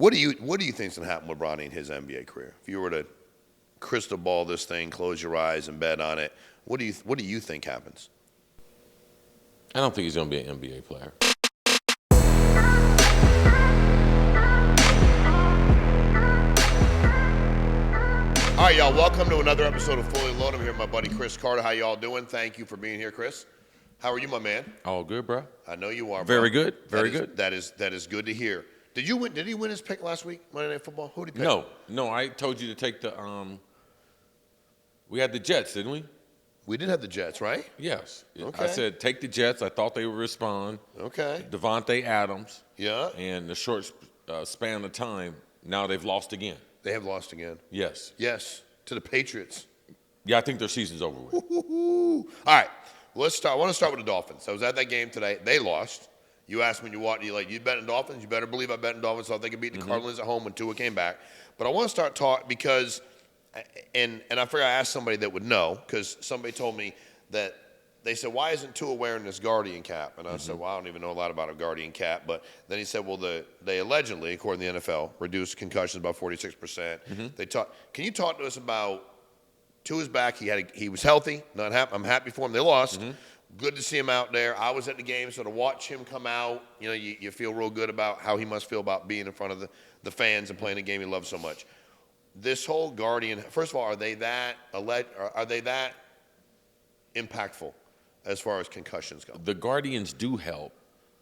What do you think is going to happen with Bronny in his NBA career? If you were to crystal ball this thing, close your eyes and bet on it, what do you think happens? I don't think he's going to be an NBA player. All right, y'all, welcome to another episode of Fully Loaded. I'm here with my buddy Cris Carter. How y'all doing? Thank you for being here, Chris. How are you, my man? All good, bro. I know you are, bro. Very good. Very good. That is good to hear. Did he win his pick last week, Monday Night Football? Who did he pick? No, I told you to take the we had the Jets, didn't we? We did have the Jets, right? Yes. Okay. I said take the Jets. I thought they would respond. Okay. Devontae Adams. Yeah. And the short span of time, now they've lost again. They have lost again. Yes. Yes, to the Patriots. Yeah, I think their season's over with. All right, let's start. I want to start with the Dolphins. I was at that game today. They lost. You asked me, you bet in Dolphins? You better believe I bet in Dolphins. So they could beat the Cardinals at home when Tua came back. But I want to start talking because, and I figured I asked somebody that would know, because somebody told me that they said, why isn't Tua wearing this Guardian cap? And I said, well, I don't even know a lot about a Guardian cap. But then he said, well, they allegedly, according to the NFL, reduced concussions by 46%. Can you talk to us about Tua's back? He was healthy. I'm happy for him. They lost. Good to see him out there. I was at the game, so to watch him come out, you feel real good about how he must feel about being in front of the fans and playing a game he loves so much. This whole Guardian, first of all, are they that impactful as far as concussions go? The Guardians do help,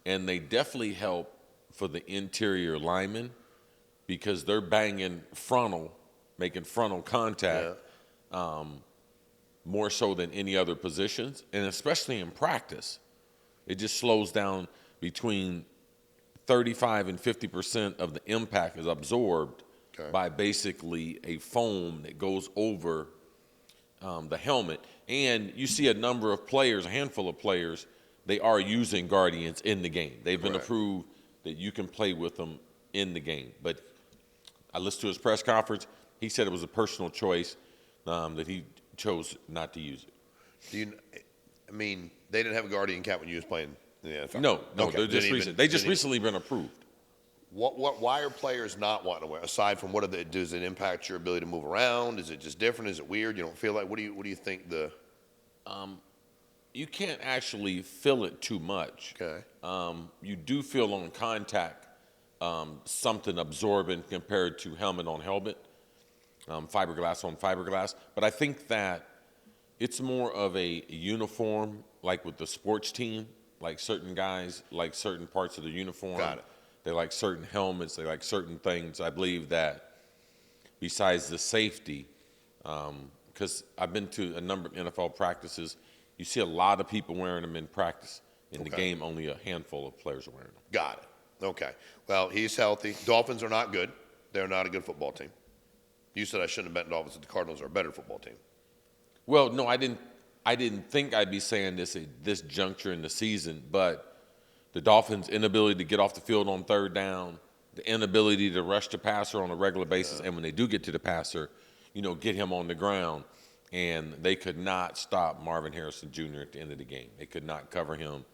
and they definitely help for the interior linemen because they're banging making frontal contact. Yeah. More so than any other positions, and especially in practice. It just slows down between 35 and 50% of the impact is absorbed by basically a foam that goes over the helmet. And you see a handful of players, they are using Guardians in the game. They've been approved that you can play with them in the game. But I listened to his press conference. He said it was a personal choice that he chose not to use it. They didn't have a Guardian cap when you was playing in the NFL? No, okay. They just recently been approved. Why are players not wanting to wear? Aside from does it impact your ability to move around? Is it just different? Is it weird? You don't feel like? What do you think the? You can't actually feel it too much. Okay. You do feel on contact something absorbent compared to helmet on helmet. Fiberglass on fiberglass. But I think that it's more of a uniform, like with the sports team, like certain guys like certain parts of the uniform. Got it. They like certain helmets. They like certain things. I believe that besides the safety, because I've been to a number of NFL practices, you see a lot of people wearing them in practice. In the game, only a handful of players are wearing them. Got it. Okay. Well, he's healthy. Dolphins are not good. They're not a good football team. You said I shouldn't have bet Dolphins. The Cardinals are a better football team. Well, no, I didn't think I'd be saying this at this juncture in the season, but the Dolphins' inability to get off the field on third down, the inability to rush the passer on a regular basis, and when they do get to the passer, get him on the ground, and they could not stop Marvin Harrison Jr. at the end of the game. They could not cover him,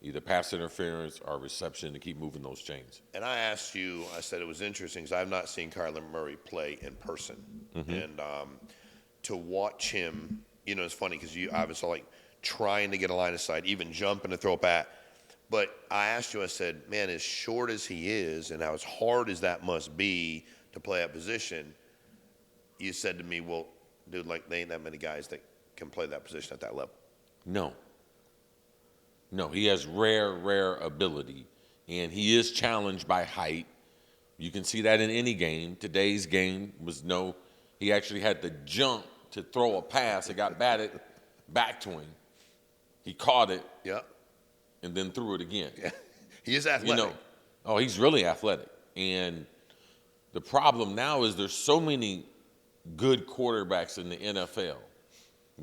either pass interference or reception, to keep moving those chains. And I asked you, I said it was interesting because I've not seen Kyler Murray play in person. And to watch him, it's funny because I was like trying to get a line of sight, even jumping to throw a bat. But I asked you, I said, man, as short as he is and as hard as that must be to play that position, you said to me, well, dude, there ain't that many guys that can play that position at that level. No, he has rare ability, and he is challenged by height. You can see that in any game. Today's game he actually had to jump to throw a pass. It got batted back to him. He caught it. Yep. And then threw it again. Yeah. He is athletic. He's really athletic. And the problem now is there's so many good quarterbacks in the NFL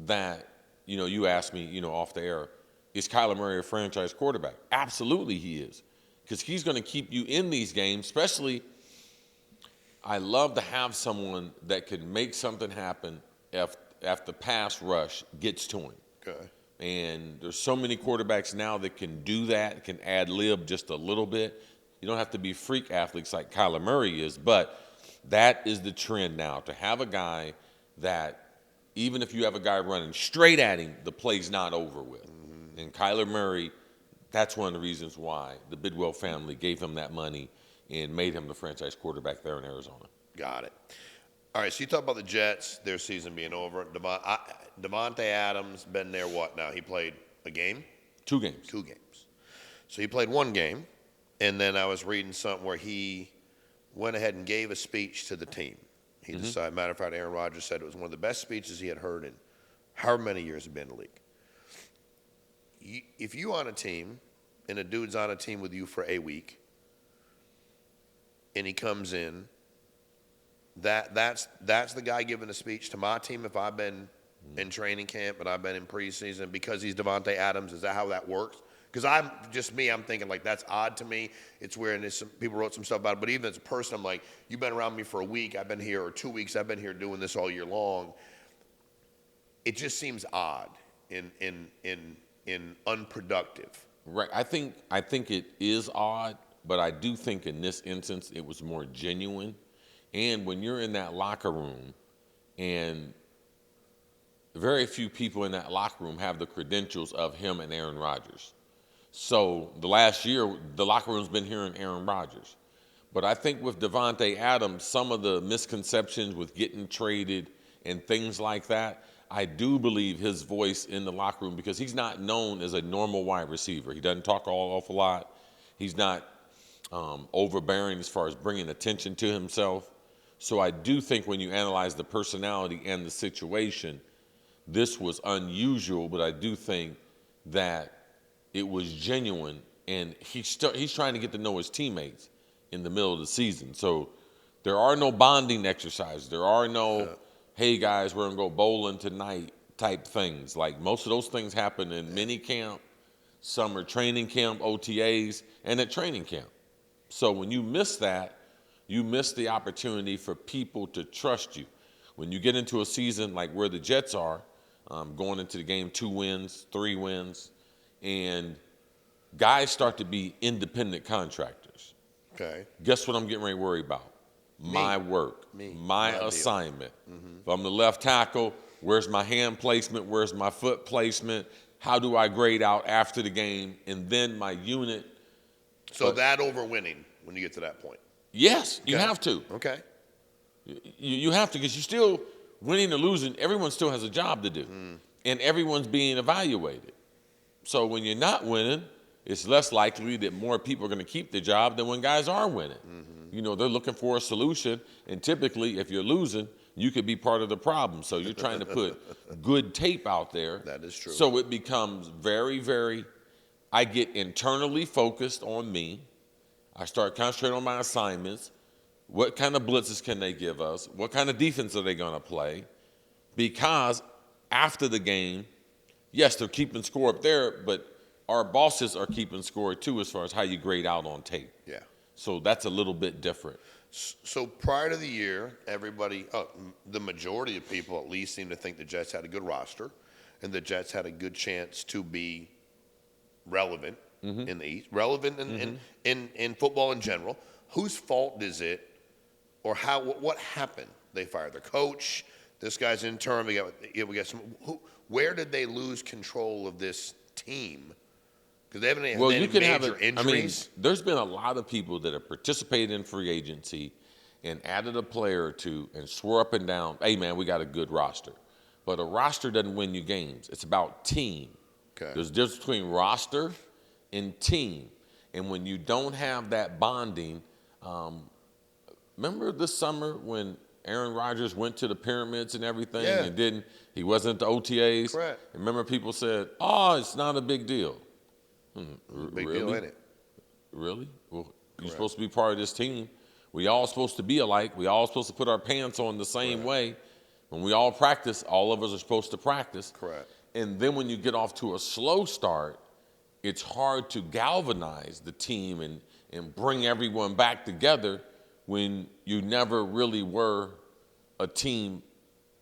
that, you asked me, off the air, is Kyler Murray a franchise quarterback? Absolutely he is, because he's going to keep you in these games, especially I love to have someone that can make something happen if the pass rush gets to him. Okay. And there's so many quarterbacks now that can do that, can ad lib just a little bit. You don't have to be freak athletes like Kyler Murray is, but that is the trend now, to have a guy that even if you have a guy running straight at him, the play's not over with. Mm-hmm. And Kyler Murray, that's one of the reasons why the Bidwell family gave him that money and made him the franchise quarterback there in Arizona. Got it. All right, so you talk about the Jets, their season being over. Devontae Adams been there what now? He played a game? 2 games. 2 games. So he played 1 game, and then I was reading something where he went ahead and gave a speech to the team. He decided, matter of fact, Aaron Rodgers said it was one of the best speeches he had heard in however many years he'd been in the league. If you on a team, and a dude's on a team with you for a week, and he comes in, that's the guy giving a speech to my team if I've been in training camp and I've been in preseason because he's Devontae Adams. Is that how that works? Because I'm thinking like that's odd to me. It's weird, and some people wrote some stuff about it. But even as a person, I'm like, you've been around me for a week. I've been here, or 2 weeks. I've been here doing this all year long. It just seems odd and unproductive. Right. I think it is odd, but I do think in this instance it was more genuine. And when you're in that locker room, and very few people in that locker room have the credentials of him and Aaron Rodgers. So the last year, the locker room's been hearing Aaron Rodgers. But I think with Devontae Adams, some of the misconceptions with getting traded and things like that, I do believe his voice in the locker room, because he's not known as a normal wide receiver. He doesn't talk all awful lot. He's not overbearing as far as bringing attention to himself. So I do think when you analyze the personality and the situation, this was unusual, but I do think that it was genuine, and he's trying to get to know his teammates in the middle of the season. So there are no bonding exercises. There are no, hey, guys, we're going to go bowling tonight type things. Like most of those things happen in mini camp, summer training camp, OTAs, and at training camp. So when you miss that, you miss the opportunity for people to trust you. When you get into a season like where the Jets are, going into the game 2 wins, 3 wins, and guys start to be independent contractors. Okay. Guess what I'm getting ready to worry about? My work, my assignment. If I'm the left tackle, where's my hand placement? Where's my foot placement? How do I grade out after the game? And then my unit. So that over winning when you get to that point? Yes, you have to. Okay. You have to, because you're still winning or losing. Everyone still has a job to do, and everyone's being evaluated. So when you're not winning, it's less likely that more people are going to keep the job than when guys are winning. You know, they're looking for a solution, and typically if you're losing, you could be part of the problem. So you're trying to put good tape out there. That is true. So it becomes very, very, I get internally focused on me. I start concentrating on my assignments. What kind of blitzes can they give us? What kind of defense are they going to play? Because after the game, yes, they're keeping score up there, but our bosses are keeping score too as far as how you grade out on tape. Yeah. So that's a little bit different. So prior to the year, everybody, the majority of people at least, seemed to think the Jets had a good roster, and the Jets had a good chance to be relevant in the East, relevant in football in general. Whose fault is it, or what happened? They fired their coach. This guy's interim. We got some. Where did they lose control of this team? Because they haven't had any major injuries. I mean, there's been a lot of people that have participated in free agency and added a player or two and swore up and down, hey, man, we got a good roster. But a roster doesn't win you games. It's about team. Okay. There's a difference between roster and team. And when you don't have that bonding, remember this summer when Aaron Rodgers went to the pyramids and everything and he wasn't at the OTAs? Correct. And remember people said, oh, it's not a big deal. Big really? deal, ain't it? Really? Well, you're supposed to be part of this team. We all supposed to be alike. We all supposed to put our pants on the same way. When we all practice, all of us are supposed to practice. Correct. And then when you get off to a slow start, it's hard to galvanize the team and bring everyone back together when you never really were a team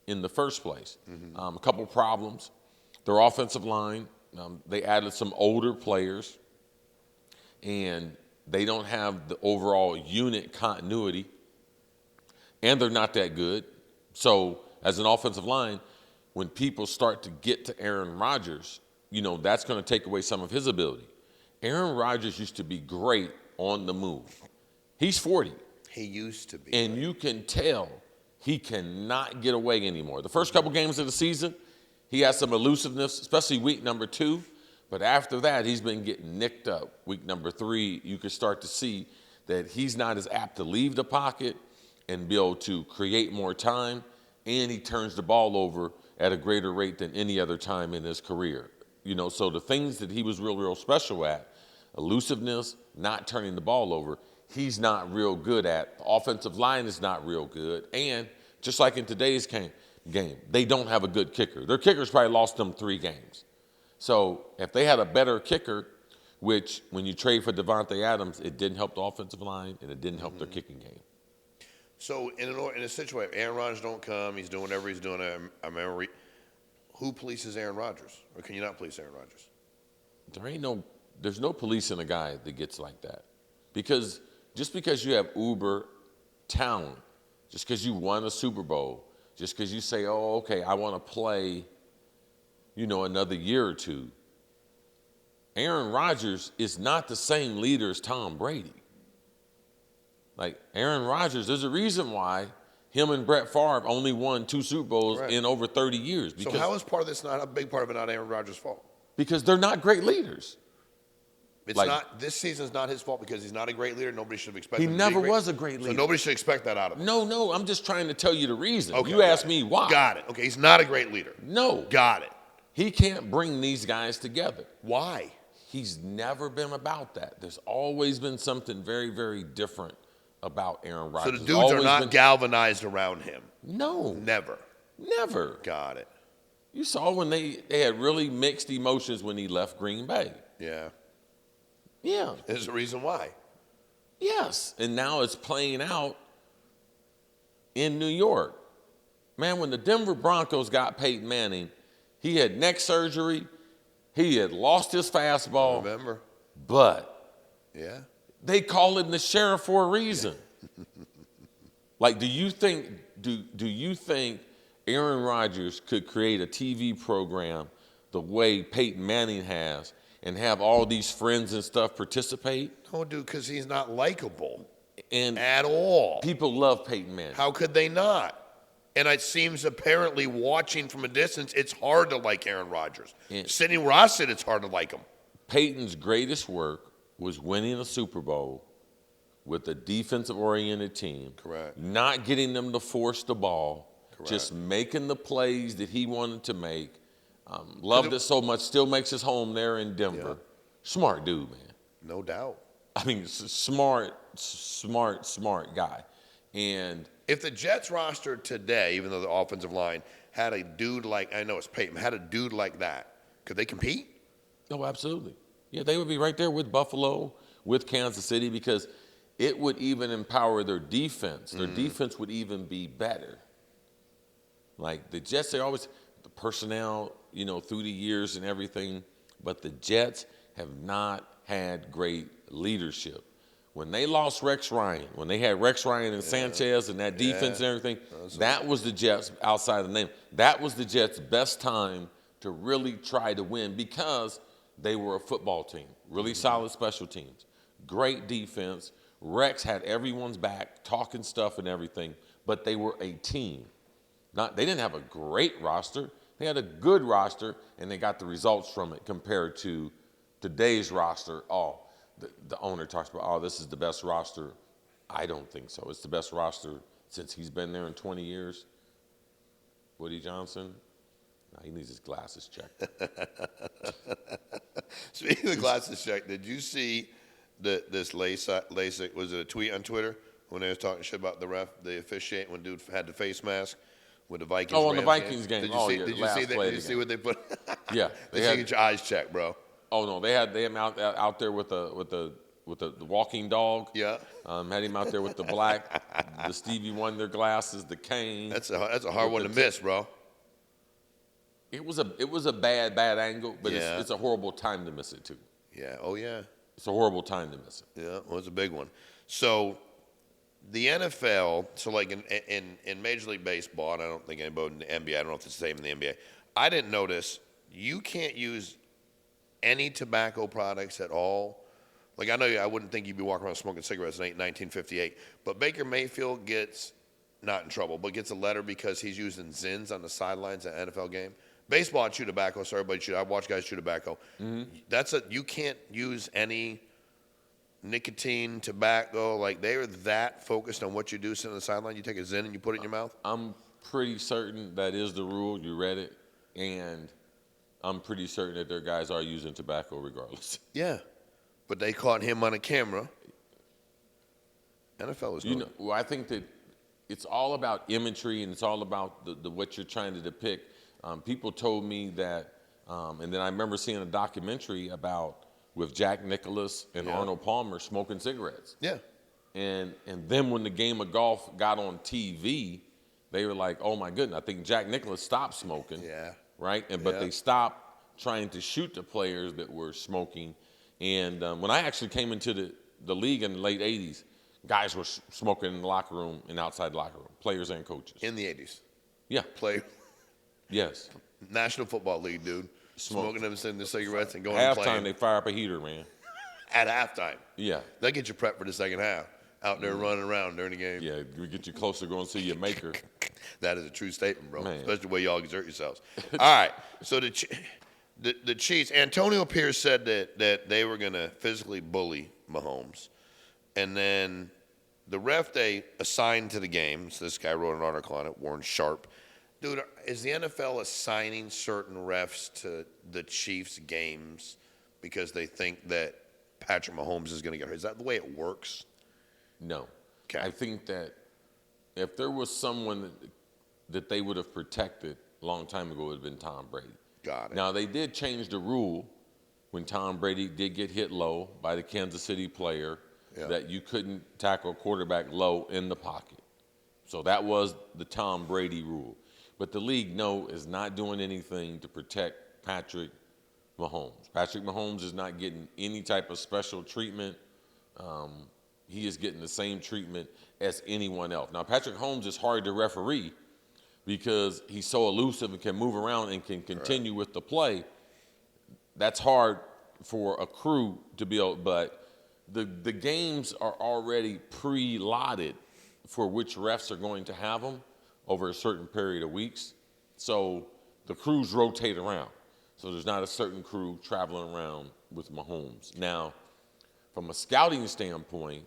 in the first place. A couple problems. Their offensive line, they added some older players, and They don't have the overall unit continuity, and they're not that good. So as an offensive line, when people start to get to Aaron Rodgers, that's going to take away some of his ability. Aaron Rodgers used to be great on the move. He's 40. He used to be. And you can tell he cannot get away anymore. The first couple games of the season, he had some elusiveness, especially week number 2. But after that, he's been getting nicked up. Week number 3, you can start to see that he's not as apt to leave the pocket and be able to create more time, and he turns the ball over at a greater rate than any other time in his career. So the things that he was real special at, elusiveness, not turning the ball over, he's not real good at. The offensive line is not real good. And just like in today's game, they don't have a good kicker. Their kicker's probably lost them 3 games. So if they had a better kicker, which when you trade for Devontae Adams, it didn't help the offensive line and it didn't help their kicking game. So in a situation, Aaron Rodgers don't come, he's doing whatever he's doing. I remember, who polices Aaron Rodgers? Or can you not police Aaron Rodgers? There's no policing a guy that gets like that. Because just because you have uber talent, just because you won a Super Bowl, just because you say, oh, okay, I want to play, another year or 2, Aaron Rodgers is not the same leader as Tom Brady. Like Aaron Rodgers, there's a reason why him and Brett Favre only won 2 Super Bowls in over 30 years. So how is part of this not a big part of it not Aaron Rodgers' fault? Because they're not great leaders. This season's not his fault because he's not a great leader. Nobody should have expected him He to be never was a great leader. So nobody should expect that out of him. No, I'm just trying to tell you the reason. Okay, you asked me why. Got it. Okay, he's not a great leader. No. Got it. He can't bring these guys together. Why? He's never been about that. There's always been something very, very different about Aaron Rodgers. So the dudes are not galvanized around him? No. Never. Got it. You saw when they had really mixed emotions when he left Green Bay. Yeah. Yeah. There's a reason why. Yes. And now it's playing out in New York. Man, when the Denver Broncos got Peyton Manning, he had neck surgery. He had lost his fastball. I remember. But yeah, they call him the sheriff for a reason. Like, do you think Aaron Rodgers could create a TV program the way Peyton Manning has and have all these friends and stuff participate? No, dude, because he's not likable and at all. People love Peyton Manning. How could they not? And it seems apparently watching from a distance, it's hard to like Aaron Rodgers. Sitting where I sit, it's hard to like him. Peyton's greatest work was winning a Super Bowl with a defensive-oriented team. Correct. Not getting them to force the ball. Correct. Just making the plays that he wanted to make. Loved it so much, still makes his home there in Denver. Yeah. Smart dude, man. No doubt. I mean, smart guy. And if the Jets roster today, even though the offensive line had a dude like, I know it's Peyton, had a dude like that, could they compete? Oh, absolutely. Yeah, they would be right there with Buffalo, with Kansas City, because it would even empower their defense. Their defense would even be better. Like the Jets, they always, the personnel, through the years and everything, but the Jets have not had great leadership. When they lost Rex Ryan, when they had Rex Ryan and Sanchez and that defense and everything, that was the Jets, outside of the name, that was the Jets' best time to really try to win because they were a football team, really solid special teams, great defense. Rex had everyone's back, talking stuff and everything, but they were a team. They didn't have a great roster. They had a good roster, and they got the results from it compared to today's roster. The owner talks about, this is the best roster. I don't think so. It's the best roster since he's been there in 20 years. Woody Johnson, he needs his glasses checked. Speaking of glasses checked, did you see this LASIK, was it a tweet on Twitter when they was talking shit about the ref, the officiate when dude had the face mask with the Vikings? Oh, on the Vikings game. Did you see that? Did you see what they put? Yeah. They get your eyes checked, bro. Oh no, they had him out there with the walking dog. Yeah. Had him out there with the Stevie Wonder glasses, the cane. That's a hard one to miss, bro. It was a bad angle, but it's a horrible time to miss it too. Yeah. Oh yeah. it's a horrible time to miss it. Yeah, well, it's a big one. So the NFL, so like in Major League Baseball, and I don't think anybody in the NBA, I don't know if it's the same in the NBA, I didn't notice you can't use any tobacco products at all. Like, I know I wouldn't think you'd be walking around smoking cigarettes in 1958, but Baker Mayfield gets, not in trouble, but gets a letter because he's using Zins on the sidelines at an NFL game. Baseball, I chew tobacco, so everybody chew. I watch guys chew tobacco. Mm-hmm. You can't use any nicotine, tobacco. Like, they are that focused on what you do sitting on the sideline. You take a Zin and you put it in your mouth? I'm pretty certain that is the rule. You read it. And I'm pretty certain that their guys are using tobacco regardless. Yeah. But they caught him on a camera. NFL was going. Well, I think that it's all about imagery and it's all about the what you're trying to depict. People told me that, and then I remember seeing a documentary with Jack Nicklaus and Arnold Palmer smoking cigarettes. Yeah. And then when the game of golf got on TV, they were like, oh my goodness, I think Jack Nicklaus stopped smoking. Yeah. Right? But they stopped trying to shoot the players that were smoking. And when I actually came into the league in the late 80s, guys were smoking in the locker room and outside the locker room, players and coaches. In the 80s? Yeah. Yes. National Football League, dude. Smoking them, sending the cigarettes and going halftime, and playing. they fire up a heater, man. At halftime? Yeah. They get you prepped for the second half. Out there running around during the game. Yeah, we get you closer to going to see your maker. That is a true statement, bro. Man. Especially the way y'all exert yourselves. All right. So the Chiefs, Antonio Pierce said that they were going to physically bully Mahomes. And then the ref they assigned to the game, so this guy wrote an article on it, Warren Sharp. Dude, is the NFL assigning certain refs to the Chiefs games because they think that Patrick Mahomes is going to get hurt? Is that the way it works? No. Okay. I think that if there was someone that they would have protected a long time ago, it would have been Tom Brady. Got it. Now, they did change the rule when Tom Brady did get hit low by the Kansas City player that you couldn't tackle a quarterback low in the pocket. So that was the Tom Brady rule. But the league, is not doing anything to protect Patrick Mahomes. Patrick Mahomes is not getting any type of special treatment. He is getting the same treatment as anyone else. Now, Patrick Mahomes is hard to referee because he's so elusive and can move around and can continue with the play. That's hard for a crew to be able, but the games are already pre-lotted for which refs are going to have them over a certain period of weeks. So the crews rotate around. So there's not a certain crew traveling around with Mahomes. Now, from a scouting standpoint,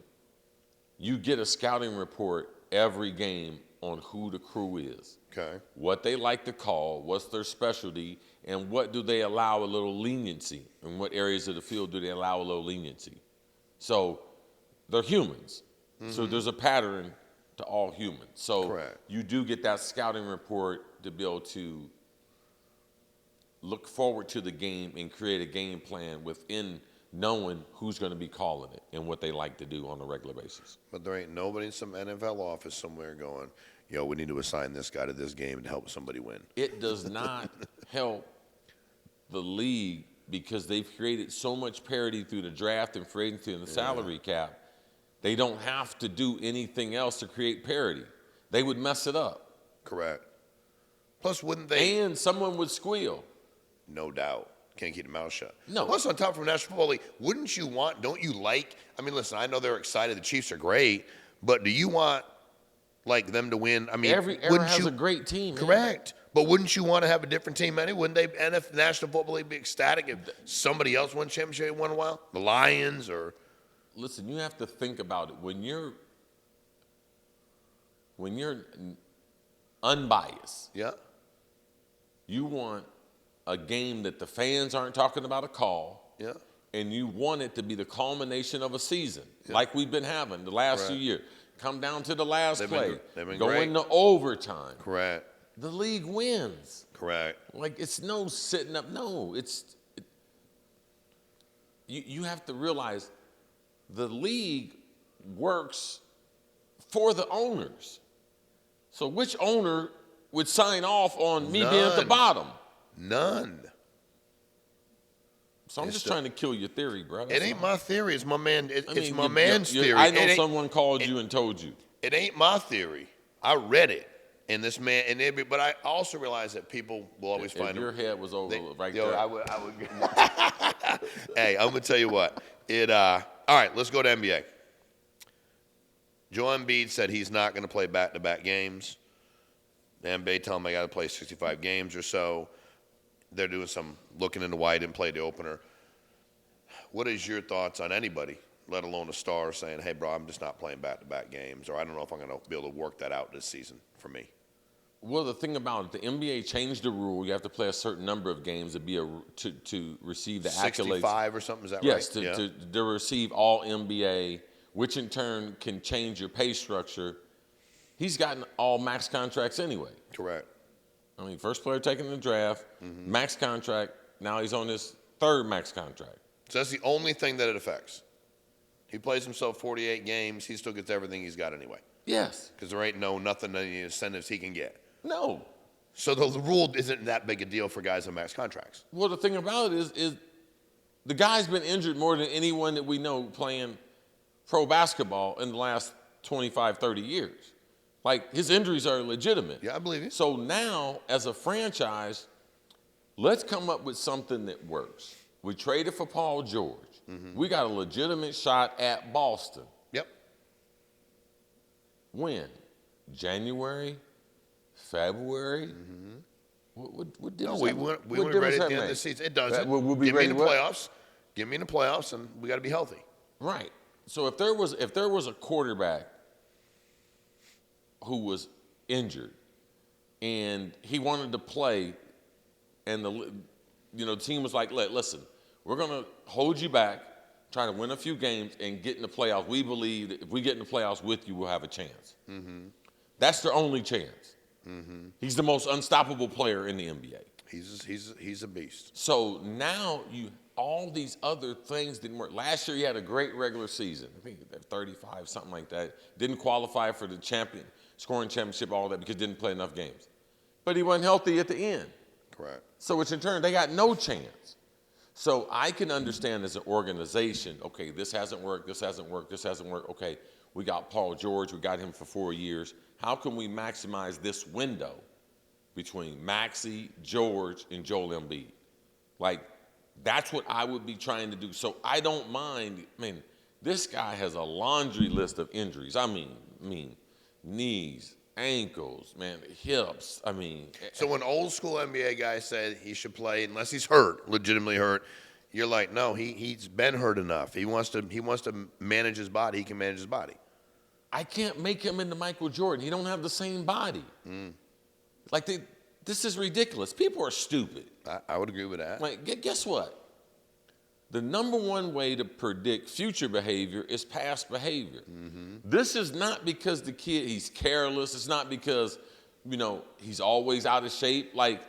you get a scouting report every game on who the crew is. Okay. What they like to call, what's their specialty, and what do they allow a little leniency? In what areas of the field do they allow a little leniency? So they're humans. Mm-hmm. So there's a pattern to all humans. So you do get that scouting report to be able to look forward to the game and create a game plan within knowing who's going to be calling it and what they like to do on a regular basis. But there ain't nobody in some NFL office somewhere going, we need to assign this guy to this game and help somebody win. It does not help the league because they've created so much parity through the draft and free agency and the salary cap. They don't have to do anything else to create parity. They would mess it up. Correct. Plus, wouldn't they? And someone would squeal. No doubt. Can't keep the mouth shut. No. Plus, on top from National Football League, don't you like, listen, I know they're excited. The Chiefs are great, but do you want, them to win? Every era has a great team. Correct. Man. But wouldn't you want to have a different team anyway? Wouldn't they, National Football League, be ecstatic if somebody else won championship in a while? The Lions or... Listen, you have to think about it. When you're unbiased, you want a game that the fans aren't talking about a call, and you want it to be the culmination of a season, like we've been having the last few years. Come down to the last play, go into overtime. Correct. The league wins. Correct. It's no sitting up. No, you have to realize the league works for the owners. So which owner would sign off on me being at the bottom? None. So I'm just trying to kill your theory, bro. It ain't my theory. It's my man. It's my man's you're, theory. I know someone called you and told you. It ain't my theory. I read it, and this man, but I also realize that people will always find your head was over right yo, there. I would. Hey, I'm gonna tell you what. All right, let's go to NBA. Joel Embiid said he's not going to play back-to-back games. The NBA tell him I got to play 65 games or so. They're doing some looking into why he didn't play the opener. What is your thoughts on anybody, let alone a star, saying, hey, bro, I'm just not playing back-to-back games, or I don't know if I'm going to be able to work that out this season for me? Well, the thing about it, the NBA changed the rule. You have to play a certain number of games to receive the 65 accolades. 65 or something, is that yes, right? Yes, to receive all NBA, which in turn can change your pay structure. He's gotten all max contracts anyway. Correct. I mean, first player taken in the draft, max contract. Now he's on his third max contract. So that's the only thing that it affects. He plays himself 48 games. He still gets everything he's got anyway. Yes. Because there ain't nothing, any incentives he can get. No. So the rule isn't that big a deal for guys on max contracts. Well, the thing about it is the guy's been injured more than anyone that we know playing pro basketball in the last 25, 30 years. Like, his injuries are legitimate. Yeah, I believe you. So now, as a franchise, let's come up with something that works. We traded for Paul George. We got a legitimate shot at Boston. Yep. When? January? February? What difference? No, we were ready at the end of the season. It doesn't. We'll be Give ready me in the playoffs. Give me in the playoffs, and we got to be healthy. Right. So if there was a quarterback who was injured and he wanted to play, and the team was like, listen, we're going to hold you back, try to win a few games, and get in the playoffs. We believe that if we get in the playoffs with you, we'll have a chance. That's their only chance. He's the most unstoppable player in the NBA. He's a beast. So now all these other things didn't work. Last year he had a great regular season. I think 35, something like that. Didn't qualify for the scoring championship, all that, because didn't play enough games. But he wasn't healthy at the end. Correct. So which in turn, they got no chance. So I can understand as an organization, okay, this hasn't worked, this hasn't worked, this hasn't worked. Okay, we got Paul George, we got him for 4 years. How can we maximize this window between Maxey, George, and Joel Embiid? Like, that's what I would be trying to do. So I don't mind. I mean, this guy has a laundry list of injuries. I mean, knees, ankles, hips. So when old school NBA guys said he should play unless he's hurt, legitimately hurt, you're like, no, he's been hurt enough. He wants to manage his body. He can manage his body. I can't make him into Michael Jordan. He don't have the same body. Like, this is ridiculous. People are stupid. I would agree with that. Like, guess what? The number one way to predict future behavior is past behavior. This is not because the kid, he's careless. It's not because, he's always out of shape. Like,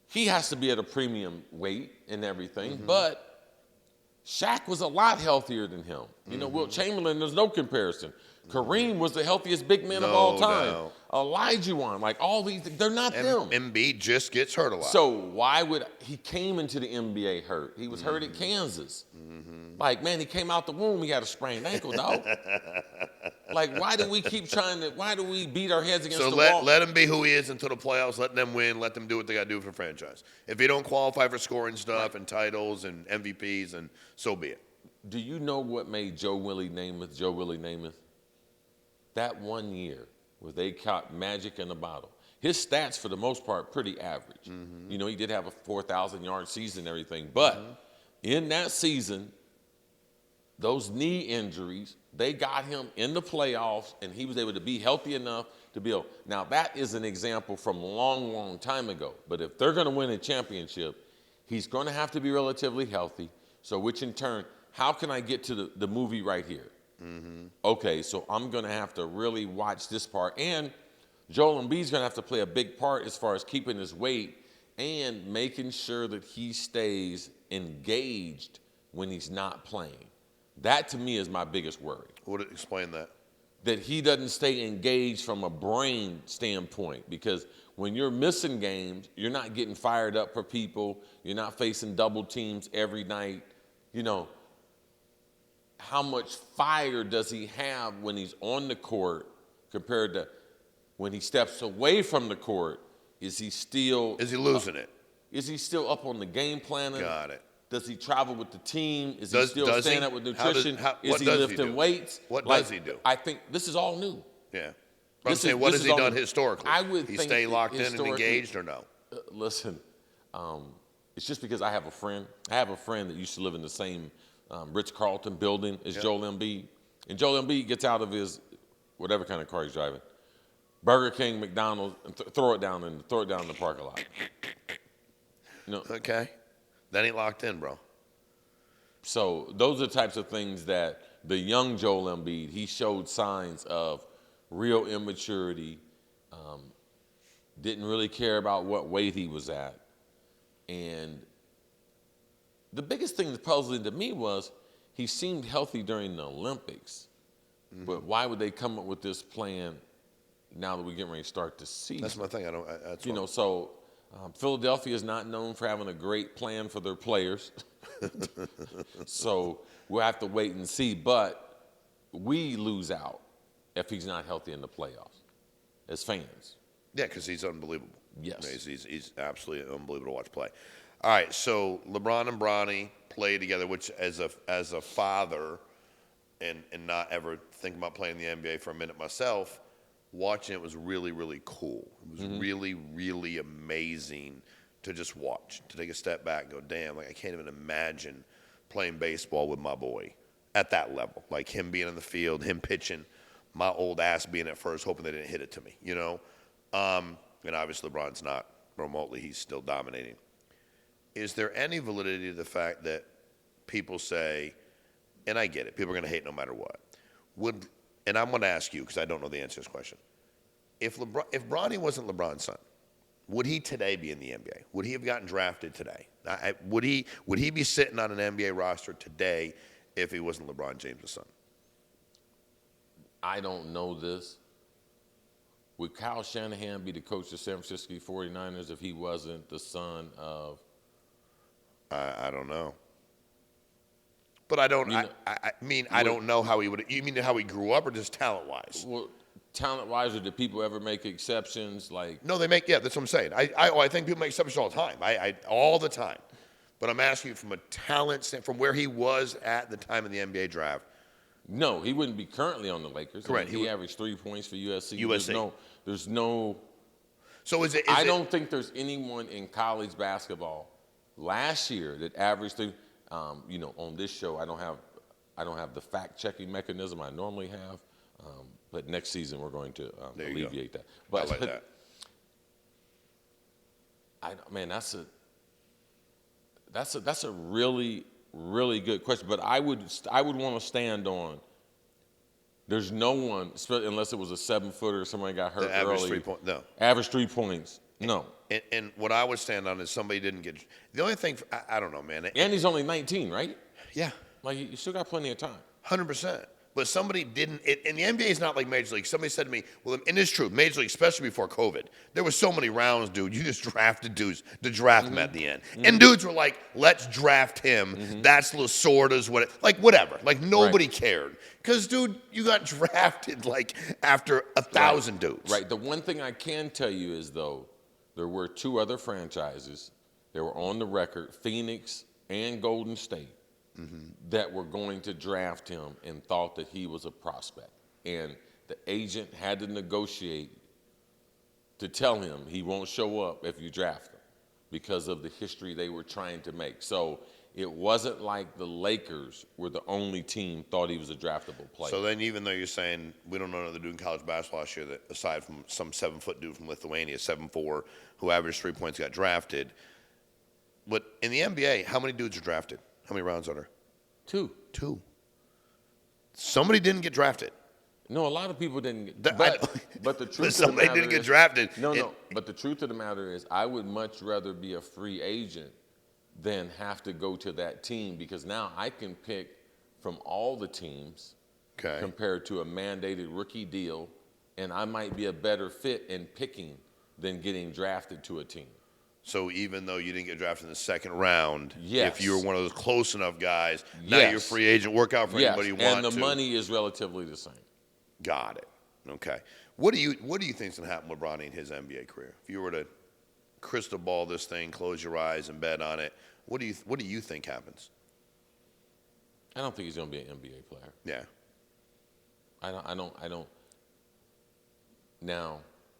he has to be at a premium weight and everything. But Shaq was a lot healthier than him. Wilt Chamberlain, there's no comparison. Kareem was the healthiest big man of all time. No. Olajuwon, like all these, they're not them. Embiid just gets hurt a lot. So why would he came into the NBA hurt? He was hurt at Kansas. Like, man, he came out the womb, he had a sprained ankle, dog. Like, why do we beat our heads against the wall? So let him be who he is until the playoffs. Let them win. Let them do what they got to do for the franchise. If he don't qualify for scoring stuff and titles and MVPs, and so be it. Do you know what made Joe Willie Namath? That 1 year where they caught magic in a bottle. His stats, for the most part, pretty average. He did have a 4,000-yard season and everything. But in that season, those knee injuries, they got him in the playoffs, and he was able to be healthy enough to be able. Now, that is an example from a long, long time ago. But if they're going to win a championship, he's going to have to be relatively healthy. So which in turn, how can I get to the movie right here? Okay, so I'm going to have to really watch this part. And Joel Embiid's going to have to play a big part as far as keeping his weight and making sure that he stays engaged when he's not playing. That, to me, is my biggest worry. Explain that. that he doesn't stay engaged from a brain standpoint, because when you're missing games, you're not getting fired up for people. You're not facing double teams every night. You know, how much fire does he have when he's on the court compared to when he steps away from the court? Is he losing it? Is he still up on the game planning? Got it. Does he travel with the team? Is he still staying up with nutrition? Is he lifting weights? What does he do? I think this is all new. Yeah. But I'm saying, what has he done historically? I would he think stay locked in and engaged, or no? Listen, it's just because I have a friend. I have a friend that used to live in the same Ritz-Carlton building as Joel Embiid. And Joel Embiid gets out of his whatever kind of car he's driving, Burger King, McDonald's, and throw it down in the parking lot. Okay. That ain't locked in, bro. So those are the types of things that the young Joel Embiid, he showed signs of real immaturity, didn't really care about what weight he was at. And the biggest thing that's puzzling to me was he seemed healthy during the Olympics. Mm-hmm. But why would they come up with this plan now that we're getting ready to start the season? That's my thing. Philadelphia is not known for having a great plan for their players. So we'll have to wait and see. But we lose out if he's not healthy in the playoffs as fans. Yeah, because he's unbelievable. Yes. He's absolutely unbelievable to watch play. All right, so LeBron and Bronny play together, which as a father and not ever thinking about playing in the NBA for a minute myself, watching it was really, really cool. It was really, really amazing to just watch, to take a step back and go, damn, like I can't even imagine playing baseball with my boy at that level. Like him being in the field, him pitching, my old ass being at first, hoping they didn't hit it to me, you know? And obviously LeBron's not remotely, he's still dominating. Is there any validity to the fact that people say, and I get it, people are going to hate no matter what, and I'm going to ask you because I don't know the answer to this question. If Bronny wasn't LeBron's son, would he today be in the NBA? Would he have gotten drafted today? Would he be sitting on an NBA roster today if he wasn't LeBron James' son? I don't know this. Would Kyle Shanahan be the coach of the San Francisco 49ers if he wasn't the son of? I don't know. But I don't. I don't know how he would. You mean how he grew up, or just talent-wise? Well, talent-wise, or did people ever make exceptions? Like no, they make. Yeah, that's what I'm saying. I think people make exceptions all the time. All the time. But I'm asking you from a talent standpoint, from where he was at the time of the NBA draft. No, he wouldn't be currently on the Lakers. Correct. He averaged 3 points for USC. USC. There's no. So is it? I don't think there's anyone in college basketball last year that averaged 3. On this show, I don't have the fact-checking mechanism I normally have. But next season we're going to alleviate that. But I like that. That's a really, really good question. But I would want to stand on. There's no one, unless it was a 7-footer or somebody got hurt early. Average 3 points. No. And what I would stand on is somebody didn't get. The only thing, I don't know, man. And he's only 19, right? Yeah. Like, you still got plenty of time. 100%. But somebody didn't. And the NBA is not like Major League. Somebody said to me, well, and it's true, Major League, especially before COVID, there were so many rounds, dude. You just drafted dudes to draft him at the end. And dudes were like, let's draft him. That's Lasorda's, whatever. Like, nobody cared. Because, dude, you got drafted, like, after 1,000 dudes. Right. The one thing I can tell you is, though, there were 2 other franchises that were on the record, Phoenix and Golden State, that were going to draft him and thought that he was a prospect. And the agent had to negotiate to tell him he won't show up if you draft him because of the history they were trying to make. So it wasn't like the Lakers were the only team thought he was a draftable player. So then even though you're saying we don't know another dude in college basketball last year that aside from some 7-foot dude from Lithuania, 7'4", who averaged 3 points, got drafted. But in the NBA, how many dudes are drafted? How many rounds are there? 2. Somebody didn't get drafted. No, a lot of people didn't get but the truth somebody didn't get drafted. No. But the truth of the matter is I would much rather be a free agent than have to go to that team because now I can pick from all the teams compared to a mandated rookie deal, and I might be a better fit in picking than getting drafted to a team. So even though you didn't get drafted in the second round, Yes. if you were one of those close enough guys, now you're a free agent, work out for anybody you want to. And the money is relatively the same. Got it. Okay. What do you think is going to happen with Bronny in his NBA career? If you were to crystal ball this thing, close your eyes and bet on it, what do you think happens? I don't think he's going to be an NBA player. Yeah. I don't. Now,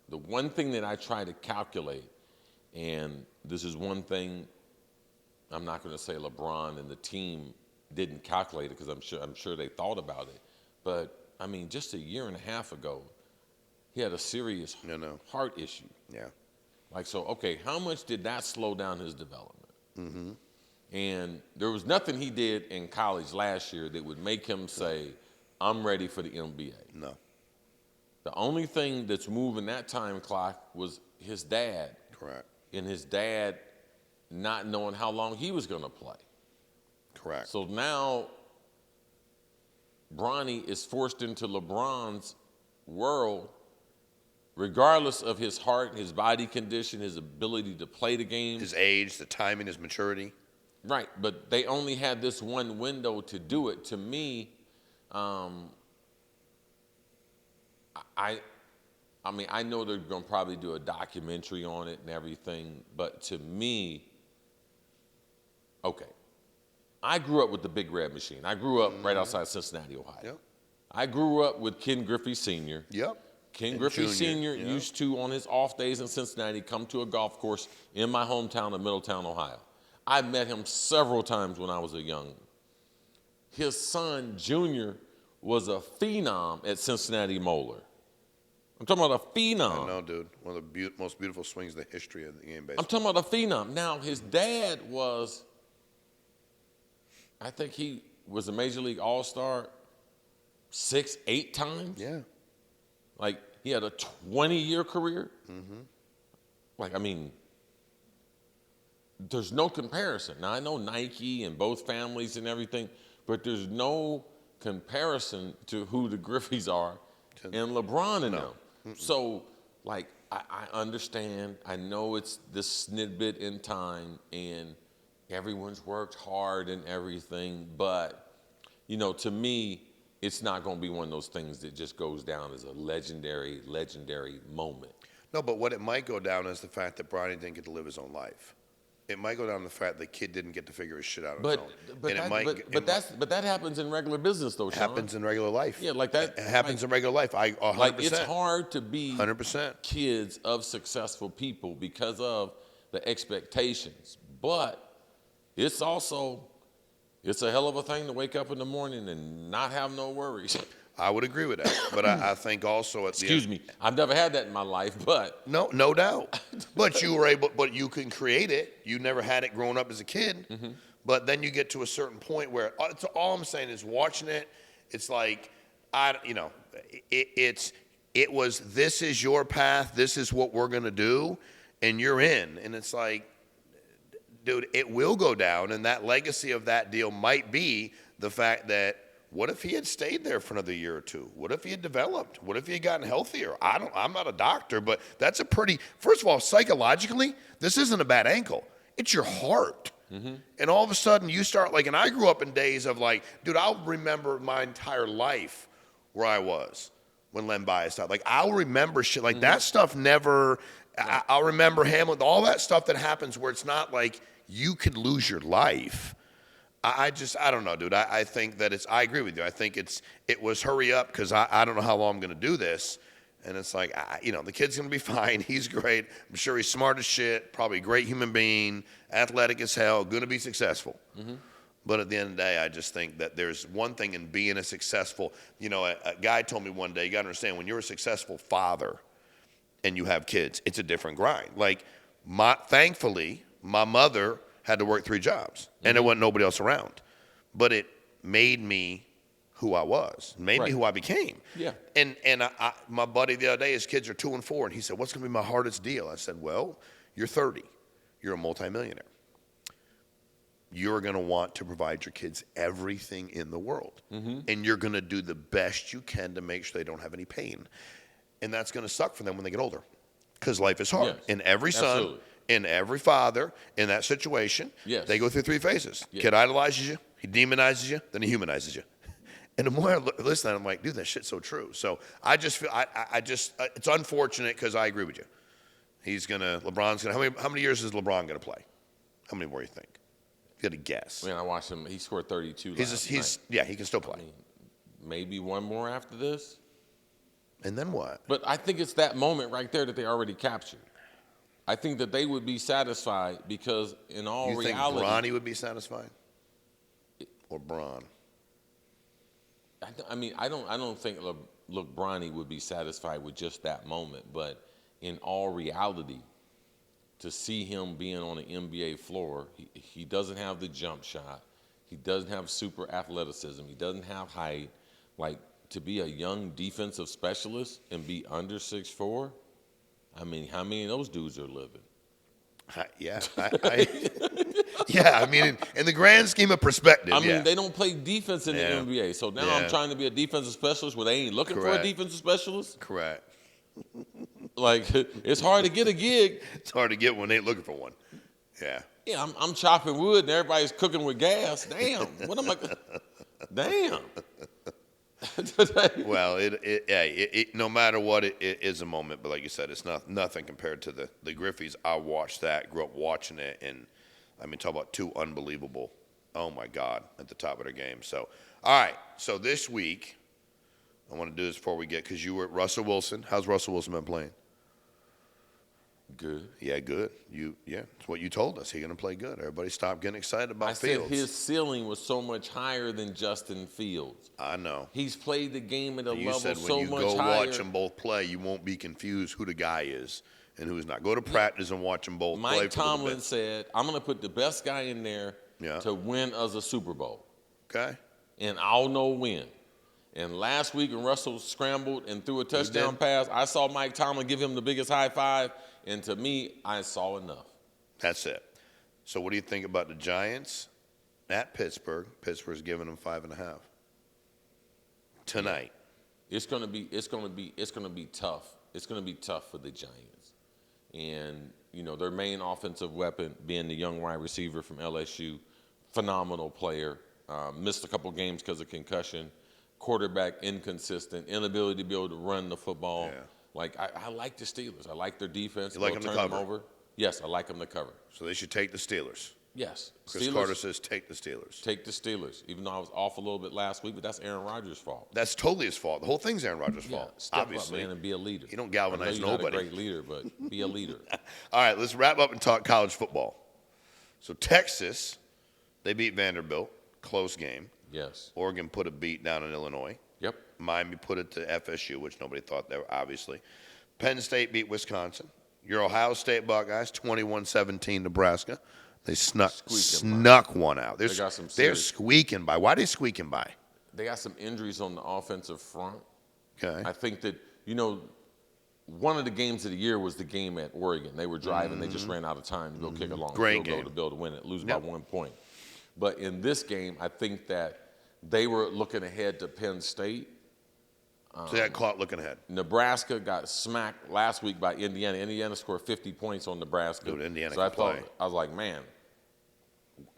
the one thing that I try to calculate, and this is one thing I'm not going to say LeBron and the team didn't calculate it, because I'm sure they thought about it. But I mean, just a year and a half ago, he had a serious heart issue. Yeah. Like, so, okay, how much did that slow down his development? Mm-hmm. And there was nothing he did in college last year that would make him say, I'm ready for the NBA. No. The only thing that's moving that time clock was his dad. Correct. And his dad not knowing how long he was going to play. Correct. So now Bronny is forced into LeBron's world, regardless of his heart, his body condition, his ability to play the game. His age, the timing, his maturity. Right, but they only had this one window to do it. To me, I mean, I know they're going to probably do a documentary on it and everything, but to me, okay, I grew up with the Big Red Machine. I grew up right outside Cincinnati, Ohio. Yep. I grew up with Ken Griffey Sr. Yep. Ken Griffey Sr. used to, on his off days in Cincinnati, come to a golf course in my hometown of Middletown, Ohio. I met him several times when I was a young. His son, Junior, was a phenom at Cincinnati Moeller. I'm talking about a phenom. I know, dude. One of the most beautiful swings in the history of the game, baseball. I'm talking about a phenom. Now, his dad was, I think he was a Major League All-Star 6, 8 times. Yeah. Like, he had a 20-year career. Mm-hmm. Like, I mean, there's no comparison. Now, I know Nike and both families and everything, but there's no comparison to who the Griffeys are and LeBron and them. Mm-mm. So, like, I understand. I know it's this snippet in time, and everyone's worked hard and everything, but, you know, to me, it's not going to be one of those things that just goes down as a legendary moment. No, but what it might go down is the fact that Bronny didn't get to live his own life. It might go down to the fact the kid didn't get to figure his shit out on his own. But that happens in regular business, though, Sean. Happens in regular life. Yeah, like that. It happens in regular life. 100%. Like, it's hard to be 100% kids of successful people because of the expectations. But it's also, it's a hell of a thing to wake up in the morning and not have no worries. I would agree with that, but I think also at the Excuse me, I've never had that in my life, but no doubt. But you were able, but you can create it. You never had it growing up as a kid, but then you get to a certain point where it's all I'm saying is watching it. It's like it was this is your path. This is what we're gonna do, and you're in. And it's like, dude, it will go down, and that legacy of that deal might be the fact that. What if he had stayed there for another year or two? What if he had developed? What if he had gotten healthier? I'm not a doctor, but that's a pretty, first of all, psychologically, this isn't a bad ankle. It's your heart. Mm-hmm. And all of a sudden you start and I grew up in days of dude, I'll remember my entire life where I was when Len Bias died. I'll remember shit that stuff never, I'll remember Hamlin, all that stuff that happens where it's not like you could lose your life. I don't know, dude. I think that I agree with you. I think it was hurry up because I don't know how long I'm going to do this. And it's like, the kid's going to be fine. He's great. I'm sure he's smart as shit, probably a great human being, athletic as hell, going to be successful. Mm-hmm. But at the end of the day, I just think that there's one thing in being a successful, a guy told me one day, you got to understand, when you're a successful father and you have kids, it's a different grind. Thankfully, my mother had to work 3 jobs, and there wasn't nobody else around. But it made me who I was, made me who I became. Yeah. And my buddy the other day, his kids are 2 and 4, and he said, what's going to be my hardest deal? I said, well, you're 30. You're a multimillionaire. you're going to want to provide your kids everything in the world. And you're going to do the best you can to make sure they don't have any pain. And that's going to suck for them when they get older because life is hard. Yes, And every son absolutely. and every father in that situation, Yes. they go through 3 phases. Yes. Kid idolizes you, he demonizes you, then he humanizes you. And the more I listen, I'm like, dude, that shit's so true. So I just feel, it's unfortunate because I agree with you. LeBron's going to, how many years is LeBron going to play? How many more you think? You got to guess. Man, I watched him. He scored 32 last night. Yeah, he can still play. I mean, maybe one more after this. And then what? But I think it's that moment right there that they already captured. I think that they would be satisfied because in all You think reality, Bronny would be satisfied? Or Bron? I mean, I don't think look Bronny would be satisfied with just that moment, but in all reality, to see him being on an NBA floor, he doesn't have the jump shot, he doesn't have super athleticism, he doesn't have height. Like, to be a young defensive specialist and be under 6'4", I mean, how many of those dudes are living? Yeah, yeah. I mean, in the grand scheme of perspective, I mean, they don't play defense in the Yeah. NBA. So now Yeah. I'm trying to be a defensive specialist where they ain't looking for Correct. a defensive specialist. Correct. Like, it's hard to get a gig. It's hard to get when they ain't looking for one. Yeah. Yeah, I'm chopping wood and everybody's cooking with gas. Damn. What am I? Damn. Well, no matter what, it is a moment. But like you said, it's nothing compared to the Griffeys. I watched that, grew up watching it, and I mean, talk about 2 unbelievable, oh my God, at the top of their game. So, all right. So this week, I want to do this before we get, because you were at Russell Wilson. How's Russell Wilson been playing? Good. Yeah, good. It's what you told us. He's going to play good. Everybody stopped getting excited about I Fields. said his ceiling was so much higher than Justin Fields. I know. He's played the game at a You level said so when you much go higher. watch them both play, you won't be confused who the guy is and who's not. Go to practice and watch them both play. Mike for a little Tomlin bit. said, I'm going to put the best guy in there to win us a Super Bowl. Okay. And I'll know when. And last week when Russell scrambled and threw a touchdown pass, I saw Mike Tomlin give him the biggest high five, and to me, I saw enough. That's it. So what do you think about the Giants at Pittsburgh? Pittsburgh's giving them 5.5 tonight. It's gonna be tough. It's gonna be tough for the Giants. And their main offensive weapon being the young wide receiver from LSU, phenomenal player. Missed a couple games because of concussion. Quarterback inconsistent, inability to be able to run the football. Yeah. Like I like the Steelers. I like their defense. You like They'll them to turn cover? over. Yes, I like them to cover. So they should take the Steelers. Yes. Cris Carter says take the Steelers. Take the Steelers. Even though I was off a little bit last week, but that's Aaron Rodgers' fault. That's totally his fault. The whole thing's Aaron Rodgers' fault. Step Obviously. up, man, and be a leader. You don't galvanize I know you're nobody. not a great leader, but be a leader. All right, let's wrap up and talk college football. So Texas, they beat Vanderbilt. Close game. Yes. Oregon put a beat down in Illinois. Yep. Miami put it to FSU, which nobody thought they were, obviously. Penn State beat Wisconsin. Your Ohio State Buckeyes, 21-17 Nebraska. They snuck one out. They got some They're serious- squeaking by. Why are they squeaking by? They got some injuries on the offensive front. Okay. I think that, one of the games of the year was the game at Oregon. They were driving. They just ran out of time to go kick a long Great field goal game. to be able to win it, lose Yep. by 1 point. But in this game, I think that they were looking ahead to Penn State. So they got caught looking ahead. Nebraska got smacked last week by Indiana. Indiana scored 50 points on Nebraska. Dude, Indiana so I can thought, play. I was like, man,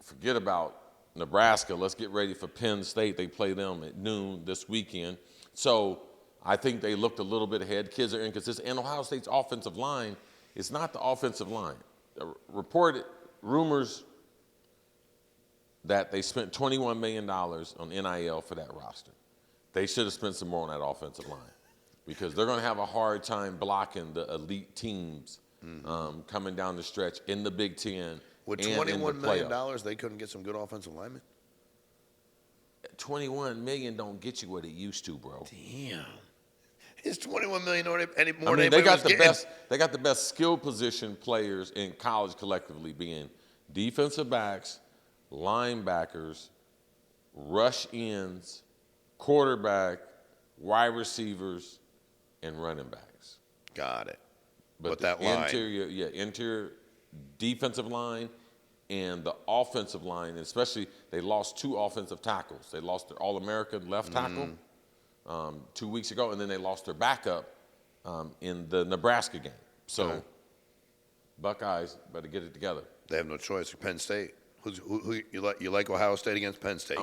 forget about Nebraska. Let's get ready for Penn State. They play them at noon this weekend. So I think they looked a little bit ahead. Kids are inconsistent. And Ohio State's offensive line is not the offensive line. Reported rumors that they spent $21 million on NIL for that roster. They should have spent some more on that offensive line because they're going to have a hard time blocking the elite teams coming down the stretch in the Big Ten. With and in the $21 million, playoffs. they couldn't get some good offensive linemen? $21 million don't get you what it used to, bro. Damn. Is $21 million any more I mean, than they anybody got was the getting? best. They got the best skill position players in college collectively, being defensive backs, linebackers, rush ends, quarterback, wide receivers, and running backs. Got it. But that line. interior defensive line and the offensive line, especially they lost 2 offensive tackles. They lost their All-American left tackle 2 weeks ago, and then they lost their backup in the Nebraska game. So Buckeyes better get it together. They have no choice. Penn State. Who you like? You like Ohio State against Penn State?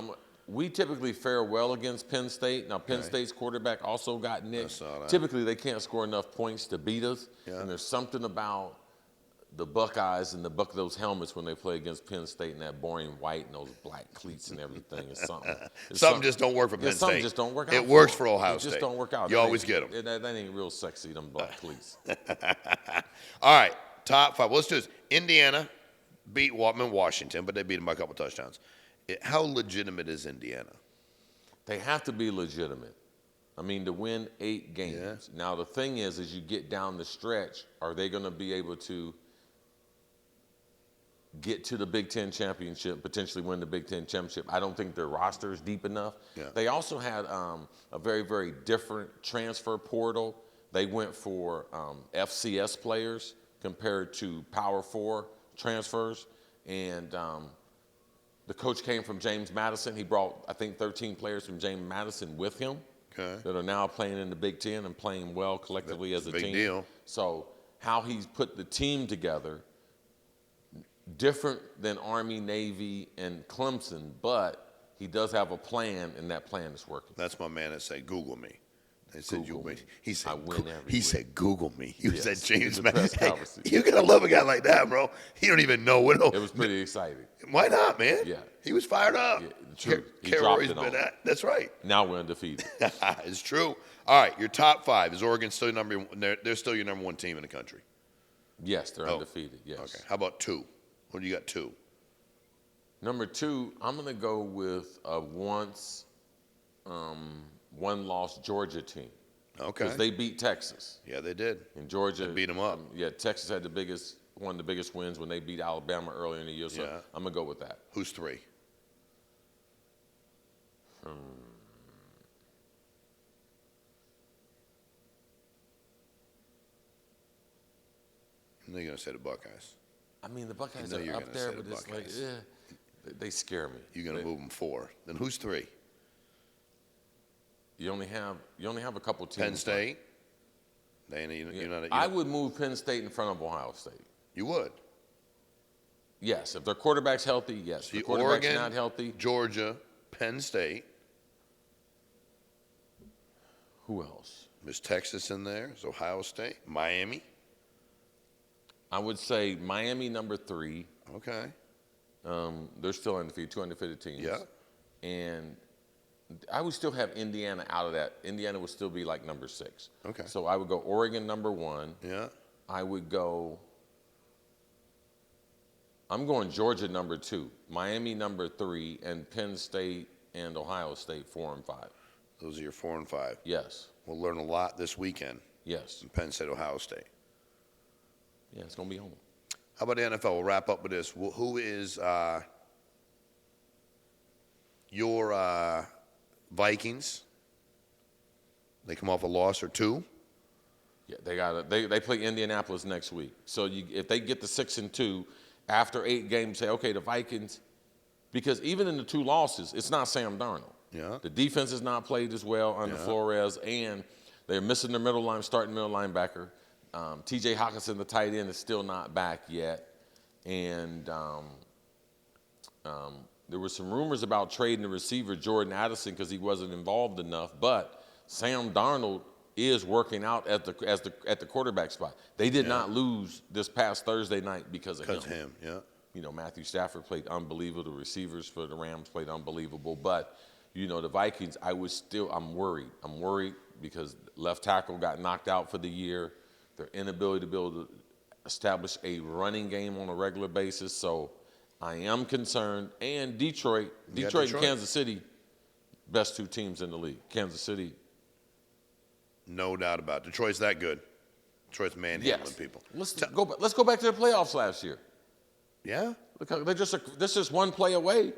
We typically fare well against Penn State. Now, Penn State's quarterback also got nicked. Typically, they can't score enough points to beat us. Yeah. And there's something about the Buckeyes and those helmets when they play against Penn State and that boring white and those black cleats and everything. It's something. Something just don't work for Penn State. Something just don't work out. It works for Ohio State. It just don't work out. You always get them. That ain't real sexy, them black cleats. All right, top 5. Let's do this. Indiana beat Washington, but they beat them by a couple touchdowns. How legitimate is Indiana? They have to be legitimate. I mean, to win 8 games. Yeah. Now, the thing is, as you get down the stretch, are they going to be able to get to the Big Ten championship, potentially win the Big Ten championship? I don't think their roster is deep enough. Yeah. They also had a very, very different transfer portal. They went for FCS players compared to Power 4 transfers. And the coach came from James Madison. He brought, I think, 13 players from James Madison with him that are now playing in the Big Ten and playing well collectively as a team. Big deal. So how he's put the team together, different than Army, Navy, and Clemson, but he does have a plan, and that plan is working. That's my man that said, Google me. They said, Google me. He said, I win every he week. said, Google me. You Yes, said, James Madison. Hey, you're going to love a guy like that, bro. He don't even know what. It was pretty exciting. Why not, man? Yeah. He was fired up. Yeah, true. He Carroll dropped has it been on. at. That's right. Now we're undefeated. It's true. All right, your top 5. Is Oregon still number one? They're still your number 1 team in the country? Yes, they're undefeated, yes. Okay. How about 2? What do you got 2? Number 2, I'm going to go with a once one-loss Georgia team. Okay. Because they beat Texas. Yeah, they did. And Georgia they beat them up. Texas had one of the biggest wins when they beat Alabama earlier in the year. So I'm going to go with that. Who's 3? They're going to say the Buckeyes. I mean, the Buckeyes are up there, but it's like, they scare me. You're going to move them 4. Then who's 3? You only have a couple teams. Penn State. I would move Penn State in front of Ohio State. You would. Yes, if their quarterback's healthy. Yes, if the quarterback's Oregon, not healthy. Georgia, Penn State. Who else? There's Texas in there. There's Ohio State, Miami. I would say Miami number 3. Okay. They're still undefeated, 2 undefeated teams. Yeah. And I would still have Indiana out of that. Indiana would still be like number 6. Okay. So I would go Oregon number 1. Yeah. I would go. I'm going Georgia number 2, Miami number 3, and Penn State and Ohio State 4 and 5. Those are your 4 and 5. Yes. We'll learn a lot this weekend. Yes. In Penn State, Ohio State. Yeah, it's going to be on. How about the NFL? We'll wrap up with this. Who is your Vikings? They come off a loss or 2. Yeah, they play Indianapolis next week. So if they get the 6-2 after 8 games, say, okay, the Vikings, because even in the 2 losses, it's not Sam Darnold. Yeah. The defense has not played as well under Flores, and they're missing their starting middle linebacker. T.J. Hockenson, the tight end, is still not back yet. And there were some rumors about trading the receiver Jordan Addison because he wasn't involved enough. But Sam Darnold is working out at the quarterback spot. They did not lose this past Thursday night because of him. Yeah. You know, Matthew Stafford played unbelievable. The receivers for the Rams played unbelievable. But, you know, the Vikings, I'm worried. I'm worried because left tackle got knocked out for the year. Their inability to be able to establish a running game on a regular basis. So I am concerned. And Detroit and Kansas City, best 2 teams in the league. Kansas City. No doubt about it. Detroit's that good. Detroit's manhandling people. Let's go back to the playoffs last year. Yeah? Look, they're just one play away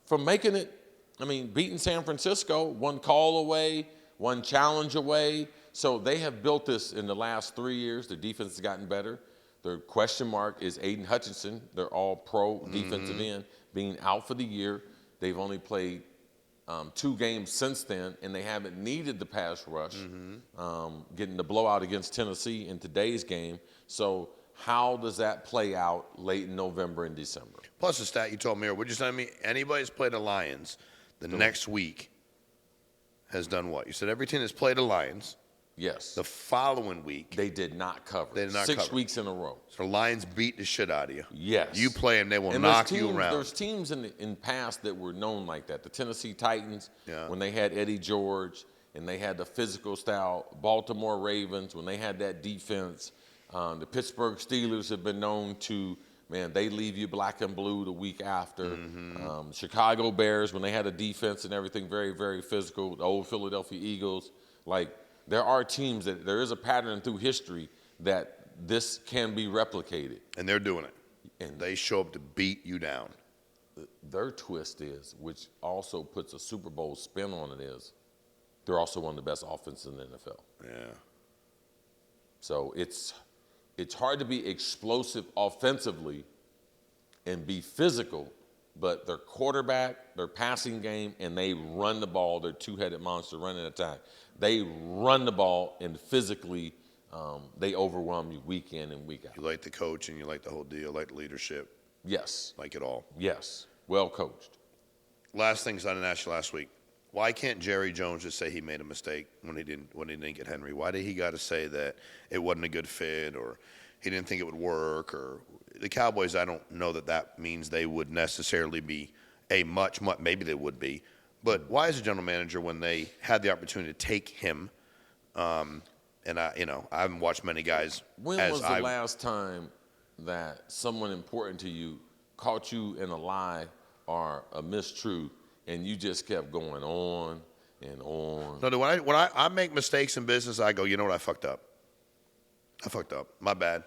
from making it. I mean, beating San Francisco, 1 call away, 1 challenge away. So they have built this in the last 3 years. The defense has gotten better. The question mark is Aiden Hutchinson. They're all pro defensive end, being out for the year. They've only played 2 games since then, and they haven't needed the pass rush, getting the blowout against Tennessee in today's game. So how does that play out late in November and December? Plus the stat you told me, would you tell me anybody that's played the Lions the next week has done what? You said every team that's played the Lions. Yes. The following week. They did not cover. They did not 6 cover. weeks in a row. So the Lions beat the shit out of you. Yes. You play them, they will knock you around. There's teams in past that were known like that. The Tennessee Titans, when they had Eddie George, and they had the physical style. Baltimore Ravens, when they had that defense. The Pittsburgh Steelers have been known to, man, they leave you black and blue the week after. Chicago Bears, when they had a defense and everything, very, very physical. The old Philadelphia Eagles, like, there are teams that there is a pattern through history that this can be replicated. And they're doing it. And they show up to beat you down. Their twist is, which also puts a Super Bowl spin on it, is they're also one of the best offenses in the NFL. Yeah. So it's hard to be explosive offensively and be physical, but their quarterback, their passing game, and they run the ball. They're two-headed monster running attack. They run the ball, and physically they overwhelm you week in and week out. You like the coach, and you like the whole deal, like the leadership. Yes. Like it all. Yes. Well coached. Last things I didn't ask you last week. Why can't Jerry Jones just say he made a mistake when he didn't get Henry? Why did he got to say that it wasn't a good fit, or he didn't think it would work? Or the Cowboys, I don't know that means they would necessarily be maybe they would be. But why, as a general manager, when they had the opportunity to take him, and I haven't watched many guys. When was the last time that someone important to you caught you in a lie or a mistruth, and you just kept going on and on? No, when I make mistakes in business, I go, you know what, I fucked up. My bad.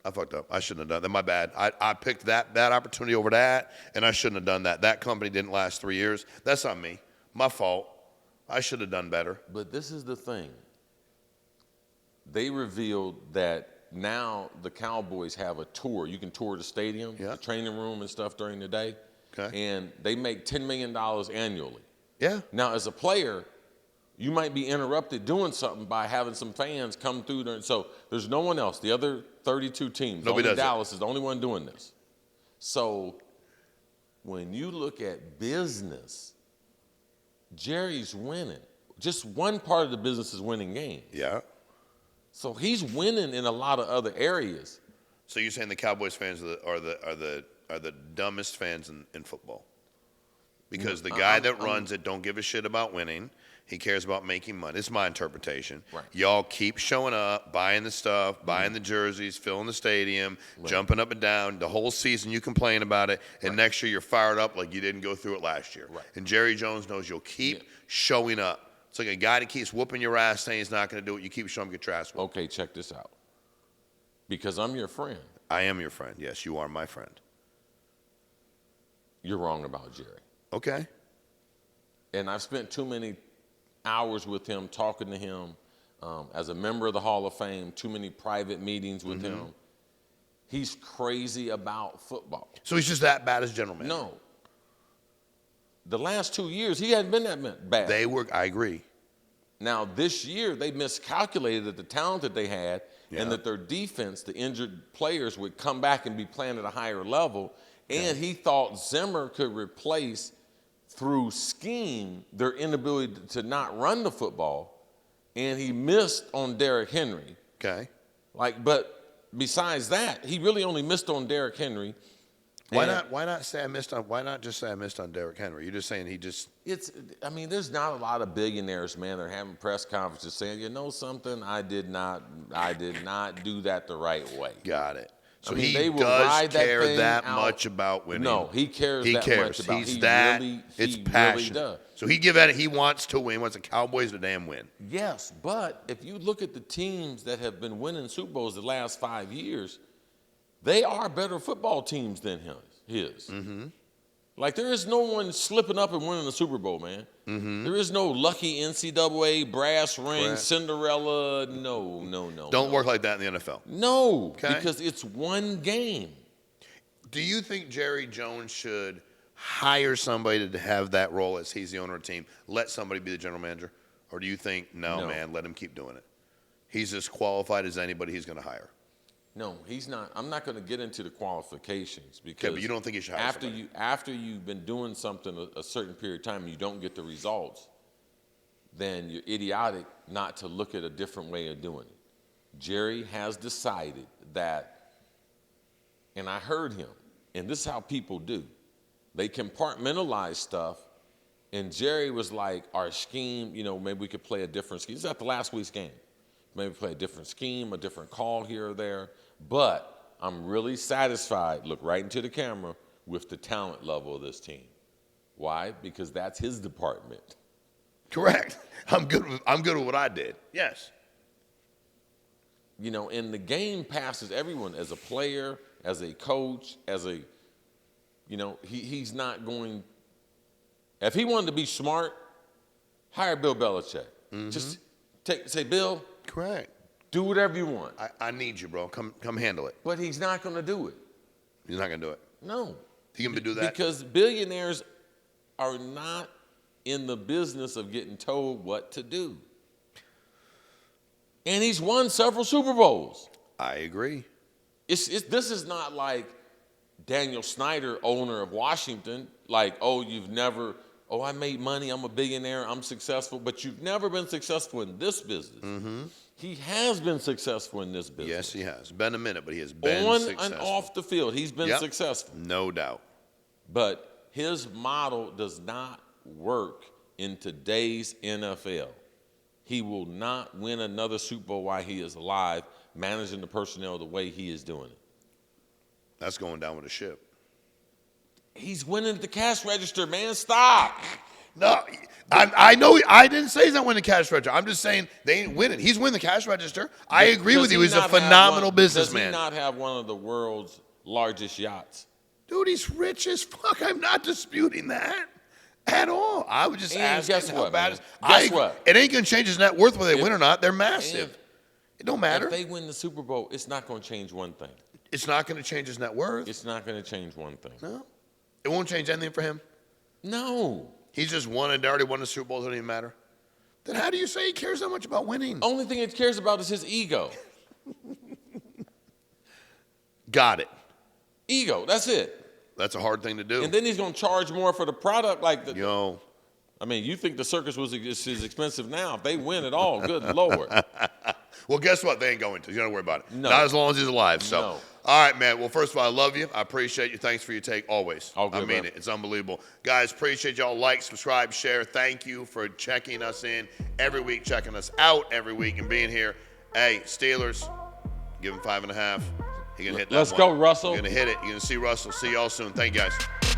I fucked up. I shouldn't have done that. My bad. I picked that opportunity over that, and I shouldn't have done that. That company didn't last 3 years. That's not me. My fault. I should have done better. But this is the thing. They revealed that now the Cowboys have a tour. You can tour the stadium, the training room and stuff during the day. Okay. And they make $10 million annually. Yeah. Now, as a player, you might be interrupted doing something by having some fans come through there. So there's no one else. The other 32 teams, only Dallas is the only one doing this. So when you look at business, Jerry's winning. Just one part of the business is winning games. Yeah. So he's winning in a lot of other areas. So you're saying the Cowboys fans are the dumbest fans in football? Because the guy that runs it don't give a shit about winning. He cares about making money. It's my interpretation. Right. Y'all keep showing up, buying the stuff, buying the jerseys, filling the stadium, jumping up and down. The whole season you complain about it, and next year you're fired up like you didn't go through it last year. Right. And Jerry Jones knows you'll keep showing up. It's like a guy that keeps whooping your ass saying he's not going to do it. You keep showing him your ass whooped. Okay, check this out. Because I'm your friend. I am your friend. Yes, you are my friend. You're wrong about Jerry. Okay. And I've spent too many hours with him, talking to him, as a member of the Hall of Fame, too many private meetings with him. He's crazy about football. So he's just that bad as general manager? No. The last 2 years, he hadn't been that bad. I agree. Now, this year, they miscalculated the talent that they had and that their defense, the injured players, would come back and be playing at a higher level. And he thought Zimmer could replace, through scheme, their inability to not run the football. And he missed on Derrick Henry. Okay. But besides that, he really only missed on Derrick Henry. Why not just say I missed on Derrick Henry? You're just saying he just. There's not a lot of billionaires, man. They're having press conferences saying, you know something, I did not do that the right way. Got it. So they he will does ride care that much about winning. No, he cares He that cares. much about He's he that. Really, it's he passion. Really does. So he give at it. He wants to win. He wants the Cowboys to damn win. Yes, but if you look at the teams that have been winning Super Bowls the last 5 years, they are better football teams than his. Like, there is no one slipping up and winning the Super Bowl, man. Mm-hmm. There is no lucky NCAA, brass ring, Cinderella. No. Don't work like that in the NFL. No, because it's one game. Do you think Jerry Jones should hire somebody to have that role as he's the owner of the team, let somebody be the general manager? Or do you think, no, man, let him keep doing it? He's as qualified as anybody he's going to hire. No, he's not. I'm not going to get into the qualifications because but you don't think he should hire somebody? After you've been doing something a certain period of time and you don't get the results, then you're idiotic not to look at a different way of doing it. Jerry has decided that, and I heard him, and this is how people do. They compartmentalize stuff, and Jerry was like, our scheme, maybe we could play a different scheme. This is after last week's game. Maybe play a different scheme, a different call here or there. But I'm really satisfied, look right into the camera, with the talent level of this team. Why? Because that's his department. Correct. I'm good with what I did. Yes. And the game passes everyone as a player, as a coach, he's not going. If he wanted to be smart, hire Bill Belichick. Mm-hmm. Just say, Bill. Correct. Do whatever you want. I need you, bro. Come handle it. But he's not going to do it. He's not going to do it. No. He can do that? Because billionaires are not in the business of getting told what to do. And he's won several Super Bowls. I agree. This is not like Daniel Snyder, owner of Washington, like, I made money, I'm a billionaire, I'm successful, but you've never been successful in this business. Mm-hmm. He has been successful in this business. Yes, he has. Been a minute, but he has been successful. On and off the field, he's been successful. No doubt. But his model does not work in today's NFL. He will not win another Super Bowl while he is alive, managing the personnel the way he is doing it. That's going down with a ship. He's winning at the cash register, man. Stop. No, I know. I didn't say he's not winning the cash register. I'm just saying they ain't winning. He's winning the cash register. I agree with you. He's a phenomenal businessman. Does he not have one of the world's largest yachts? Dude, he's rich as fuck. I'm not disputing that at all. I would just ask how bad it is. Guess what? It ain't going to change his net worth whether they win or not. They're massive. It don't matter. If they win the Super Bowl, it's not going to change one thing. It's not going to change his net worth? It's not going to change one thing. No? It won't change anything for him? No. He's just won and already won the Super Bowl. It doesn't even matter. Then how do you say he cares that much about winning? Only thing he cares about is his ego. Got it. Ego. That's it. That's a hard thing to do. And then he's going to charge more for the product. You think the circus was is expensive now. If they win it all, good Lord. Well, guess what? They ain't going to. You don't have to worry about it. No. Not as long as he's alive. So. No. All right, man. Well, first of all, I love you. I appreciate you. Thanks for your take always. All good, I mean man. it. It's unbelievable. Guys, appreciate y'all. Like, subscribe, share. Thank you for checking us in every week, checking us out every week, and being here. Hey, Steelers, give him 5.5. He gonna hit that. Let's go, Russell. You're gonna hit it. You're gonna see Russell. See y'all soon. Thank you, guys.